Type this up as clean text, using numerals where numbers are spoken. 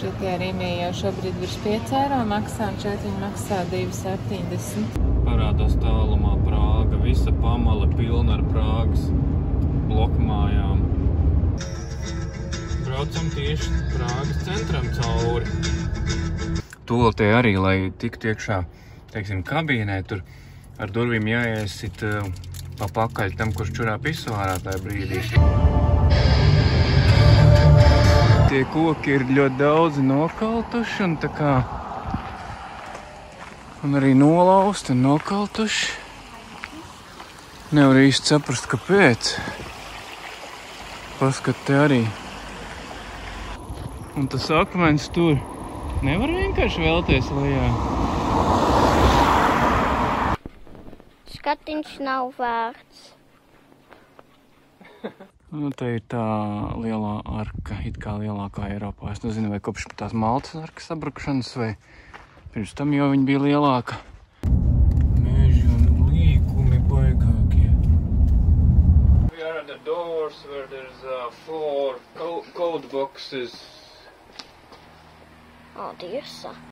Šitie rīmī jau šobrīd virs 5 eiro maksā, un šeit viņi maksā 2,70. Parādās tālumā Prāga, visa pamale pilna ar Prāgas blokmājām. Braucam tieši Prāgas centram cauri. Tolotē arī, lai tiktu iekšā, teiksim, kabīnē, tur ar durvīm jāiesit pa pakaļ tam, kurš čurā pisu ārā tajā brīdī. Tie koki ir ļoti daudzi nokaltuši un tā kā un arī nolausti un nokaltuši. Nevar īsti saprast, kāpēc. Paskat, te arī. Un tas akmens tur nevar vienkārši vēlties lejā. Skatiņš nav vērts. Nu, te ir tā lielā arka, it kā lielākā Eiropā. Es nezinu, vai kopš tās Maltas arkas sabrukšanas, vai pirms tam jau viņa bija lielāka. Meži un līkumi baigākie. We are at the doors where there's 4 code boxes. O, Dievsa.